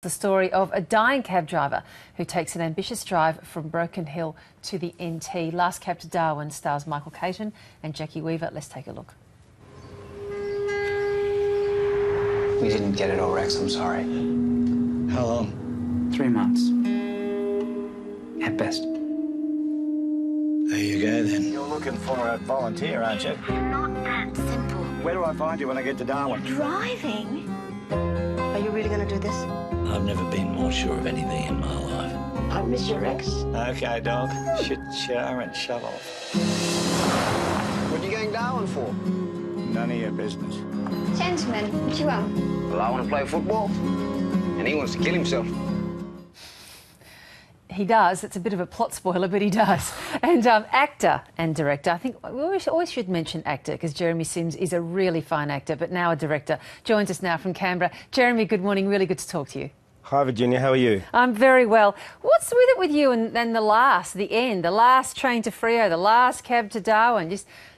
The story of a dying cab driver who takes an ambitious drive from Broken Hill to the NT. Last Cab to Darwin stars Michael Caton and Jackie Weaver. Let's take a look. We didn't get it all, Rex. I'm sorry. How long? 3 months. At best. There you go, then. You're looking for a volunteer, aren't you? Not that simple. Where do I find you when I get to Darwin? Driving? Are you really going to do this? I've never been more sure of anything in my life. I miss you, Rex. Okay, dog. Shit, shower and shove off. What are you going Darwin for? None of your business. Gentlemen, what you want? Well, I want to play football. And he wants to kill himself. He does. It's a bit of a plot spoiler, but he does. And actor and director. I think we always should mention actor because Jeremy Sims is a really fine actor, but now a director. Joins us now from Canberra. Jeremy, good morning. Really good to talk to you. Hi, Virginia. How are you? I'm very well. What's with it with you and the last train to Freo, the last cab to Darwin?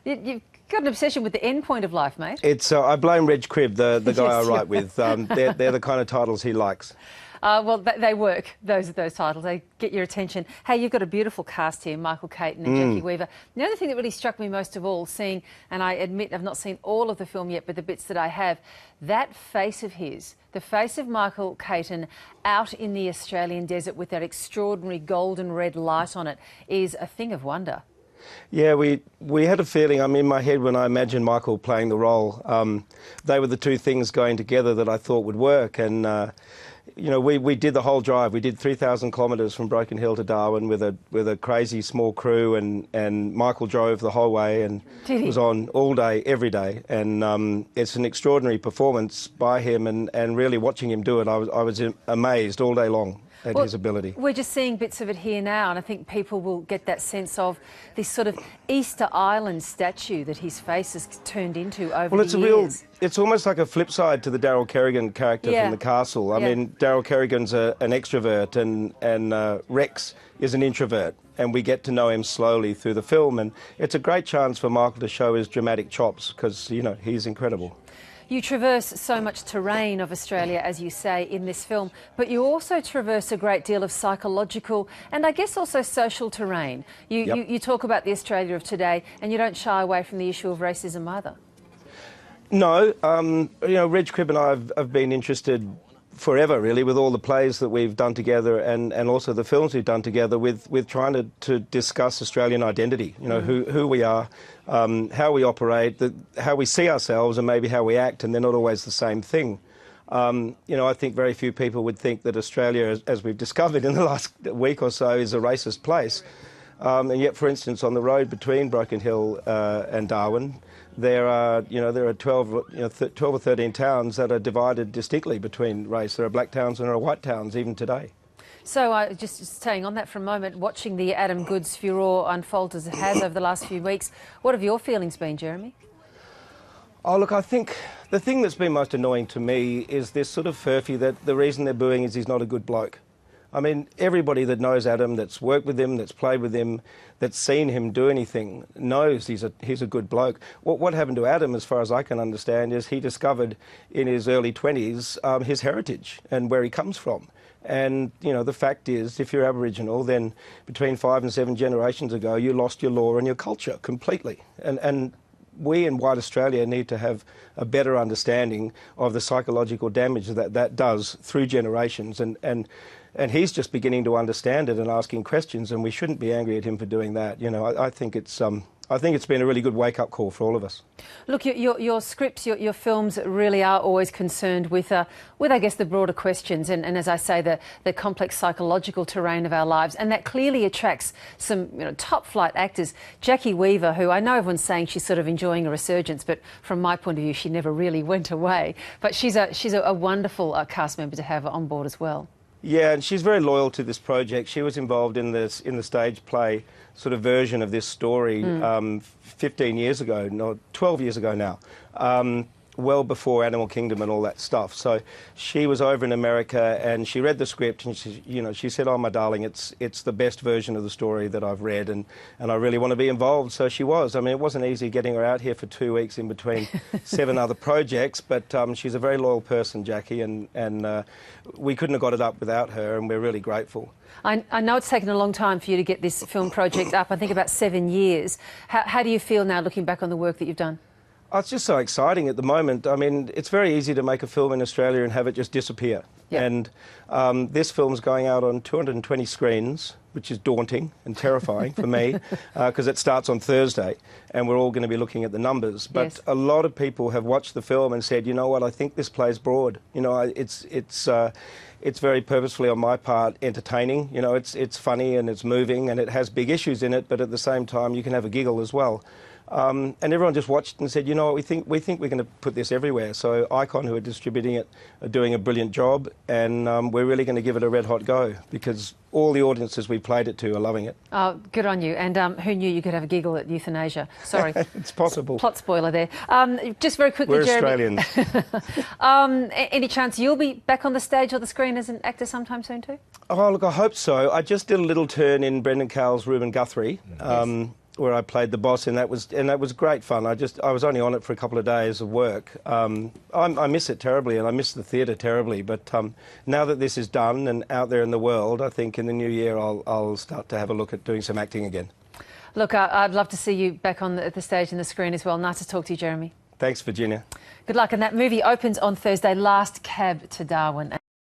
You've got an obsession with the end point of life, mate. It's I blame Reg Cribb, the guy Yes, I write with. They're the kind of titles he likes. Well, they work, those titles. They get your attention. Hey, you've got a beautiful cast here, Michael Caton and Jackie Weaver. The other thing that really struck me most of all, seeing, and I admit I've not seen all of the film yet, but the bits that I have, that face of his, the face of Michael Caton out in the Australian desert with that extraordinary golden red light on it is a thing of wonder. Yeah, we had a feeling, in my head when I imagined Michael playing the role, they were the two things going together that I thought would work. And you know, we did the whole drive. We did 3,000 kilometres from Broken Hill to Darwin with a crazy small crew, and Michael drove the whole way and was on all day, every day. And it's an extraordinary performance by him, and really watching him do it, I was amazed all day long at his ability. We're just seeing bits of it here now, and I think people will get that sense of this sort of Easter Island statue that his face has turned into over the years. It's almost like a flip side to the Daryl Kerrigan character from The Castle. I mean, Daryl Kerrigan's an extrovert, and Rex is an introvert, and we get to know him slowly through the film, and it's a great chance for Michael to show his dramatic chops because, you know, he's incredible. You traverse so much terrain of Australia, as you say, in this film, but you also traverse a great deal of psychological and I guess also social terrain. You talk about the Australia of today, and you don't shy away from the issue of racism either. No, you know, Reg Cribb and I have been interested forever, really, with all the plays that we've done together and also the films we've done together with trying to discuss Australian identity, you know, who we are, how we operate, how we see ourselves and maybe how we act, and they're not always the same thing. You know, I think very few people would think that Australia, as we've discovered in the last week or so, is a racist place. And yet, for instance, on the road between Broken Hill and Darwin, there are 12 or 13 towns that are divided distinctly between race. There are black towns and there are white towns even today. So just staying on that for a moment, watching the Adam Goodes furore unfold as it has over the last few weeks, what have your feelings been, Jeremy? Oh, look, I think the thing that's been most annoying to me is this sort of furphy that the reason they're booing is he's not a good bloke. I mean, everybody that knows Adam, that's worked with him, that's played with him, that's seen him do anything, knows he's a good bloke. What happened to Adam, as far as I can understand, is he discovered in his early 20s his heritage and where he comes from. And, you know, the fact is, if you're Aboriginal, then between 5 and 7 generations ago, you lost your law and your culture completely. And we in white Australia need to have a better understanding of the psychological damage that does through generations. And he's just beginning to understand it and asking questions, and we shouldn't be angry at him for doing that. You know, I think it's been a really good wake-up call for all of us. Look, your scripts, your films really are always concerned with I guess, the broader questions and as I say, the complex psychological terrain of our lives, and that clearly attracts some top-flight actors. Jackie Weaver, who I know everyone's saying she's sort of enjoying a resurgence, but from my point of view, she never really went away. But she's a wonderful cast member to have on board as well. Yeah, and she's very loyal to this project. She was involved in the stage play sort of version of this story 15 years ago, no, 12 years ago now. well before Animal Kingdom and all that stuff. So she was over in America and she read the script and she said, "Oh, my darling, it's the best version of the story that I've read and I really want to be involved." So she was. I mean, it wasn't easy getting her out here for 2 weeks in between 7 other projects, but she's a very loyal person, Jackie, and we couldn't have got it up without her, and we're really grateful. I know it's taken a long time for you to get this film project up, I think about 7 years. How do you feel now looking back on the work that you've done? Oh, it's just so exciting at the moment. I mean, it's very easy to make a film in Australia and have it just disappear. Yep. And this film's going out on 220 screens, which is daunting and terrifying for me, because it starts on Thursday, and we're all going to be looking at the numbers. But yes, a lot of people have watched the film and said, "You know what, I think this plays broad. You know, it's very purposefully on my part entertaining. You know, it's funny and it's moving and it has big issues in it, but at the same time you can have a giggle as well." And everyone just watched and said, "You know what, we think we're going to put this everywhere." So Icon, who are distributing it, are doing a brilliant job, and we're really going to give it a red-hot go because all the audiences we played it to are loving it. Oh, good on you. And who knew you could have a giggle at euthanasia? Sorry. It's possible. Plot spoiler there. Just very quickly, We're Jeremy. Australians. Any chance you'll be back on the stage or the screen as an actor sometime soon too? Oh, look, I hope so. I just did a little turn in Brendan Cowell's Reuben Guthrie. Yes. Where I played the boss, and that was great fun. I was only on it for a couple of days of work. I miss it terribly, and I miss the theatre terribly. But now that this is done and out there in the world, I think in the new year I'll start to have a look at doing some acting again. Look, I'd love to see you back on the stage and the screen as well. Nice to talk to you, Jeremy. Thanks, Virginia. Good luck. And that movie opens on Thursday, Last Cab to Darwin.